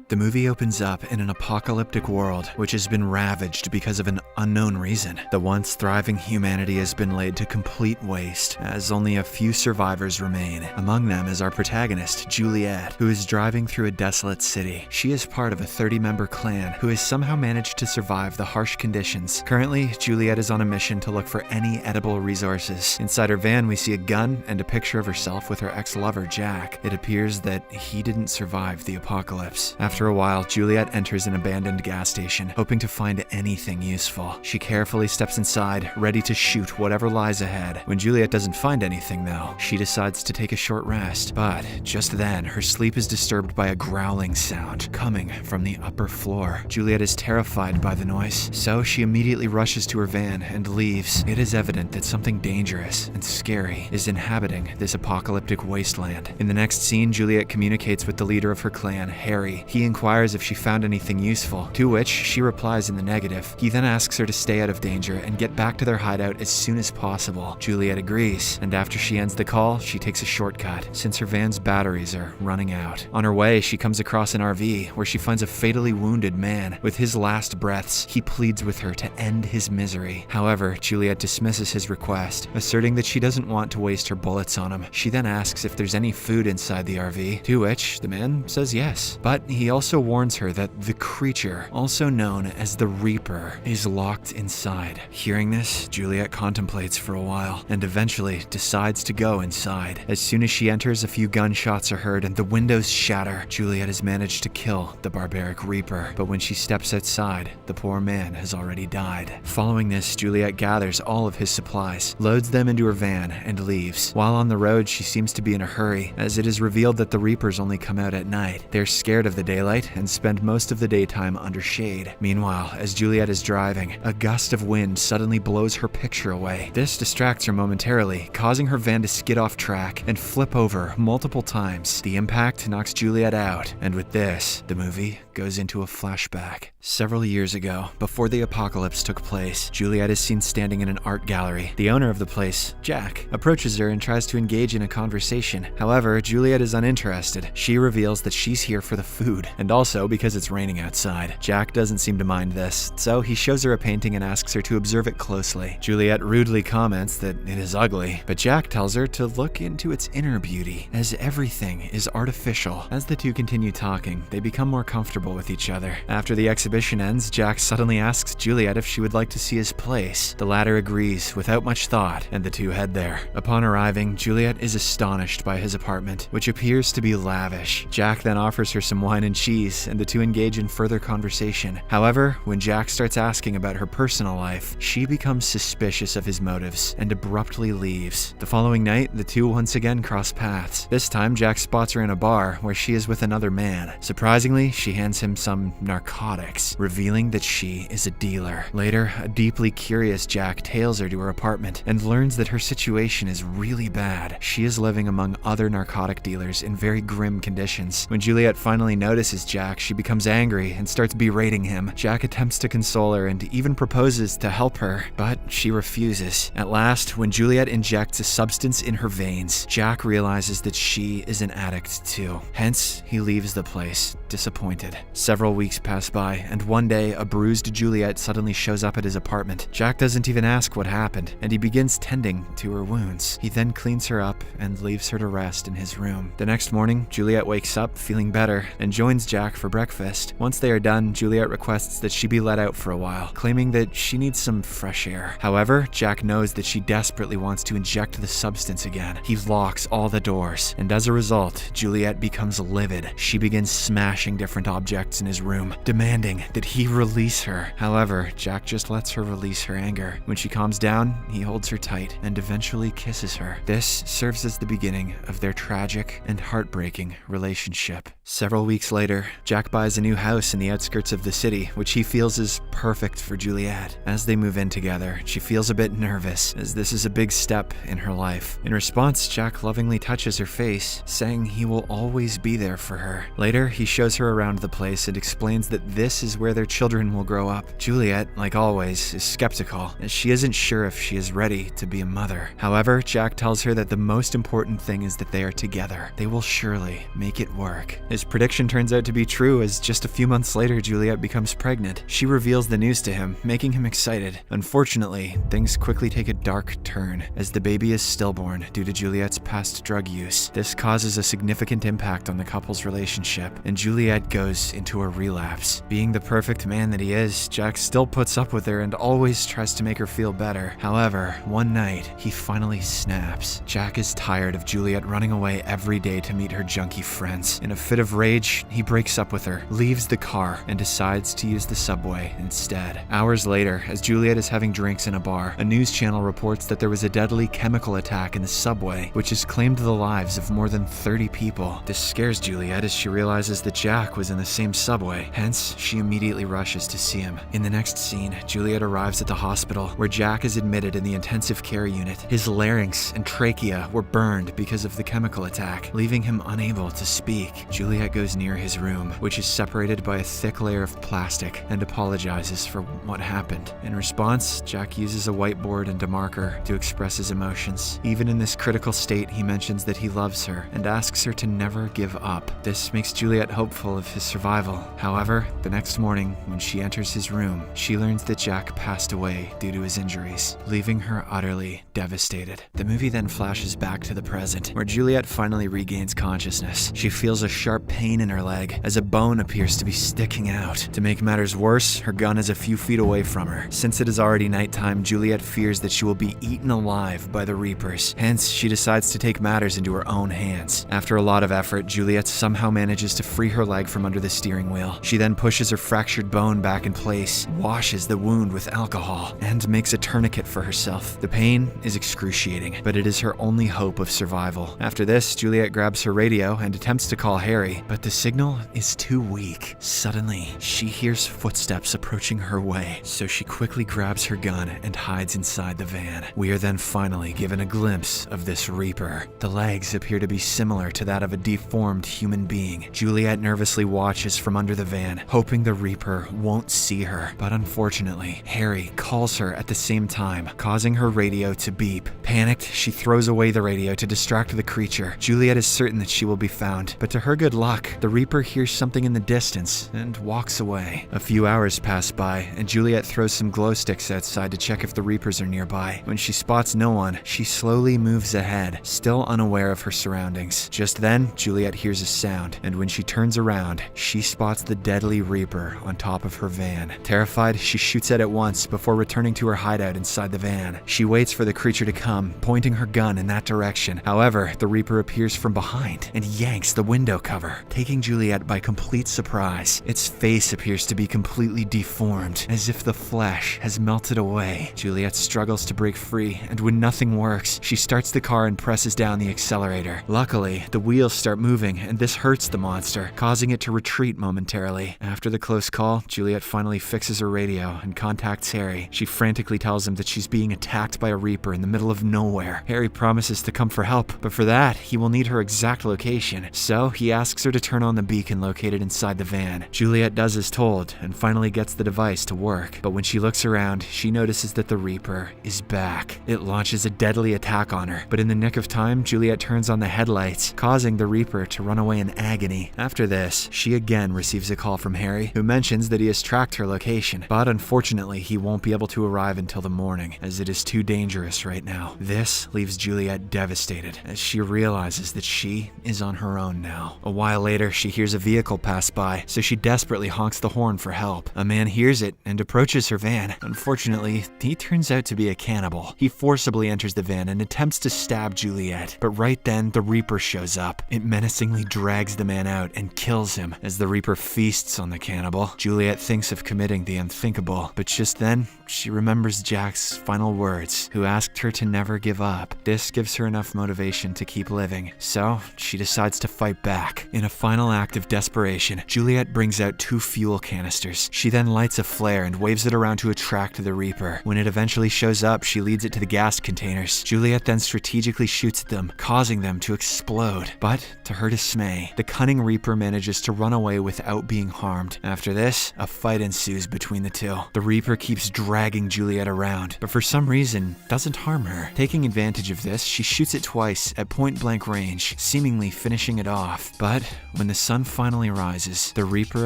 The movie opens up in an apocalyptic world which has been ravaged because of an unknown reason. The once thriving humanity has been laid to complete waste, as only a few survivors remain. Among them is our protagonist, Juliet, who is driving through a desolate city. She is part of a 30-member clan who has somehow managed to survive the harsh conditions. Currently, Juliet is on a mission to look for any edible resources. Inside her van, we see a gun and a picture of herself with her ex-lover, Jack. It appears that he didn't survive the apocalypse. After a while, Juliet enters an abandoned gas station, hoping to find anything useful. She carefully steps inside, ready to shoot whatever lies ahead. When Juliet doesn't find anything, though, she decides to take a short rest. But just then, her sleep is disturbed by a growling sound coming from the upper floor. Juliet is terrified by the noise, so she immediately rushes to her van and leaves. It is evident that something dangerous and scary is inhabiting this apocalyptic wasteland. In the next scene, Juliet communicates with the leader of her clan, Harry. He inquires if she found anything useful, to which she replies in the negative. He then asks her to stay out of danger and get back to their hideout as soon as possible. Juliet agrees, and after she ends the call, she takes a shortcut, since her van's batteries are running out. On her way, she comes across an RV where she finds a fatally wounded man. With his last breaths, he pleads with her to end his misery. However, Juliet dismisses his request, asserting that she doesn't want to waste her bullets on him. She then asks if there's any food inside the RV, to which the man says yes. But he also warns her that the creature, also known as the Reaper, is locked inside. Hearing this, Juliet contemplates for a while, and eventually decides to go inside. As soon as she enters, a few gunshots are heard and the windows shatter. Juliet has managed to kill the barbaric Reaper, but when she steps outside, the poor man has already died. Following this, Juliet gathers all of his supplies, loads them into her van, and leaves. While on the road, she seems to be in a hurry, as it is revealed that the Reapers only come out at night. They're scared of the daylight and spend most of the daytime under shade. Meanwhile, as Juliet is driving, a gust of wind suddenly blows her picture away. This distracts her momentarily, causing her van to skid off track and flip over multiple times. The impact knocks Juliet out, and with this, the movie goes into a flashback. Several years ago, before the apocalypse took place, Juliet is seen standing in an art gallery. The owner of the place, Jack, approaches her and tries to engage in a conversation. However, Juliet is uninterested. She reveals that she's here for the food, and also because it's raining outside. Jack doesn't seem to mind this, so he shows her a painting and asks her to observe it closely. Juliet rudely comments that it is ugly, but Jack tells her to look into its inner beauty, as everything is artificial. As the two continue talking, they become more comfortable with each other. After the exhibition ends, Jack suddenly asks Juliet if she would like to see his place. The latter agrees without much thought, and the two head there. Upon arriving, Juliet is astonished by his apartment, which appears to be lavish. Jack then offers her some wine and cheese, and the two engage in further conversation. However, when Jack starts asking about her personal life, she becomes suspicious of his motives and abruptly leaves. The following night, the two once again cross paths. This time, Jack spots her in a bar where she is with another man. Surprisingly, she hands him some narcotics, revealing that she is a dealer. Later, a deeply curious Jack tails her to her apartment and learns that her situation is really bad. She is living among other narcotic dealers in very grim conditions. When Juliet finally notices Jack, she becomes angry and starts berating him. Jack attempts to console her and even proposes to help her, but she refuses. At last, when Juliet injects a substance in her veins, Jack realizes that she is an addict too. Hence, he leaves the place, disappointed. Several weeks pass by, and one day, a bruised Juliet suddenly shows up at his apartment. Jack doesn't even ask what happened, and he begins tending to her wounds. He then cleans her up and leaves her to rest in his room. The next morning, Juliet wakes up feeling better and joins Jack for breakfast. Once they are done, Juliet requests that she be let out for a while, claiming that she needs some fresh air. However, Jack knows that she desperately wants to inject the substance again. He locks all the doors, and as a result, Juliet becomes livid. She begins smashing different objects in his room, demanding that he release her. However, Jack just lets her release her anger. When she calms down, he holds her tight and eventually kisses her. This serves as the beginning of their tragic and heartbreaking relationship. Several weeks later, Jack buys a new house in the outskirts of the city, which he feels is perfect for Juliet. As they move in together, she feels a bit nervous, as this is a big step in her life. In response, Jack lovingly touches her face, saying he will always be there for her. Later, he shows her around the place and explains that this is where their children will grow up. Juliet, like always, is skeptical, as she isn't sure if she is ready to be a mother. However, Jack tells her that the most important thing is that they are together. They will surely make it work. His prediction turns out to be true, as just a few months later, Juliet becomes pregnant. She reveals the news to him, making him excited. Unfortunately, things quickly take a dark turn, as the baby is stillborn due to Juliet's past drug use. This causes a significant impact on the couple's relationship, and Juliet goes into a relapse. Being the perfect man that he is, Jack still puts up with her and always tries to make her feel better. However, one night, he finally snaps. Jack is tired of Juliet running away every day to meet her junkie friends. In a fit of rage, he breaks up with her, leaves the car, and decides to use the subway instead. Hours later, as Juliet is having drinks in a bar, a news channel reports that there was a deadly chemical attack in the subway, which has claimed the lives of more than 30 people. This scares Juliet as she realizes that Jack was in the same subway, hence she immediately rushes to see him. In the next scene, Juliet arrives at the hospital, where Jack is admitted in the intensive care unit. His larynx and trachea were burned because of the chemical attack, leaving him unable to speak. Juliet goes near his room, which is separated by a thick layer of plastic, and apologizes for what happened. In response, Jack uses a whiteboard and a marker to express his emotions. Even in this critical state, he mentions that he loves her and asks her to never give up. This makes Juliet hopeful of his survival. However, the next morning, when she enters his room, she learns that Jack passed away due to his injuries, leaving her utterly devastated. The movie then flashes back to the present, where Juliet finally regains consciousness. She feels a sharp pain in her leg, as a bone appears to be sticking out. To make matters worse, her gun is a few feet away from her. Since it is already nighttime, Juliet fears that she will be eaten alive by the Reapers. Hence, she decides to take matters into her own hands. After a lot of effort, Juliet somehow manages to free her leg from under the steering wheel. She then pushes her fractured bone back in place, washes the wound with alcohol, and makes a tourniquet for herself. The pain is excruciating, but it is her only hope of survival. After this, Juliet grabs her radio and attempts to call Harry, but the signal is too weak. Suddenly, she hears footsteps approaching her way, so she quickly grabs her gun and hides inside the van. We are then finally given a glimpse of this Reaper. The legs appear to be similar to that of a deformed human being. Juliet nervously watches from under the van, hoping the Reaper won't see her, but unfortunately, Harry calls her at the same time, causing her radio to beep. Panicked, she throws away the radio to distract the creature. Juliet is certain that she will be found, but to her good luck, the Reaper hears something in the distance and walks away. A few hours pass by, and Juliet throws some glow sticks outside to check if the Reapers are nearby. When she spots no one, she slowly moves ahead, still unaware of her surroundings. Just then, Juliet hears a sound, and when she turns around, she spots the deadly Reaper on top of her van. Terrified, she shoots at it once before returning to her hideout inside the van. She waits for the creature to come, pointing her gun in that direction. However, the Reaper appears from behind and yanks the window cover, taking Juliet by complete surprise. Its face appears to be completely deformed, as if the flesh has melted away. Juliet struggles to break free, and when nothing works, she starts the car and presses down the accelerator. Luckily, the wheels start moving, and this hurts the monster, causing it to retreat momentarily. After the close call, Juliet finally fixes her radio and contacts Harry. She frantically tells him that she's being attacked by a Reaper in the middle of nowhere. Harry promises to come for help, but for that, he will need her exact location. So, he asks her to turn on the beacon located inside the van. Juliet does as told, and finally gets the device to work. But when she looks around, she notices that the Reaper is back. It launches a deadly attack on her, but in the nick of time, Juliet turns on the headlights, causing the Reaper to run away in agony. After this, she again receives a call from Harry, who mentions that he has tracked her location, but unfortunately, he won't be able to arrive until the morning, as it is too dangerous right now. This leaves Juliet devastated, as she realizes that she is on her own now. A while later, she hears a vehicle pass by, so she desperately honks the horn for help. A man hears it and approaches her van. Unfortunately, he turns out to be a cannibal. He forcibly enters the van and attempts to stab Juliet, but right then, the Reaper shows up. It menacingly drags the man out and kills him. As the Reaper feasts on the cannibal, Juliet thinks of committing the unthinkable, but just then, she remembers Jack's final words, who asked her to never give up. This gives her enough motivation to keep living, so she decides to fight back. In a final act of desperation, Juliet brings out 2 fuel canisters. She then lights a flare and waves it around to attract the Reaper. When it eventually shows up, she leads it to the gas containers. Juliet then strategically shoots at them, causing them to explode. But, to her dismay, the cunning Reaper manages to run away without being harmed. After this, a fight ensues between the two. The Reaper keeps dragging Juliet around, but for some reason, doesn't harm her. Taking advantage of this, she shoots it twice at point-blank range, seemingly finishing it off. But when the sun finally rises. The Reaper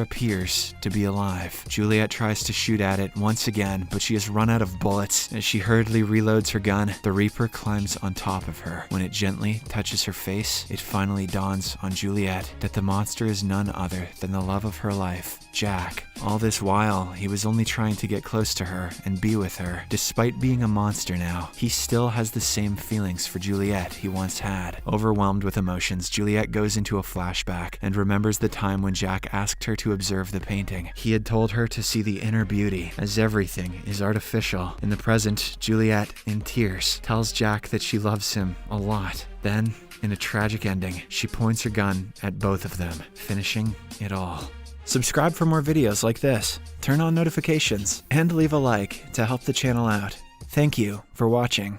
appears to be alive. Juliet tries to shoot at it once again, but she has run out of bullets. As she hurriedly reloads her gun, the Reaper climbs on top of her. When it gently touches her face, it finally dawns on Juliet that the monster is none other than the love of her life, Jack. All this while, he was only trying to get close to her and be with her. Despite being a monster now, he still has the same feelings for Juliet he once had. Overwhelmed with emotions, Juliet goes into a flashback and remembers the time when Jack asked her to observe the painting. He had told her to see the inner beauty, as everything is artificial. In the present, Juliet, in tears, tells Jack that she loves him a lot. Then, in a tragic ending, she points her gun at both of them, finishing it all. Subscribe for more videos like this, turn on notifications, and leave a like to help the channel out. Thank you for watching.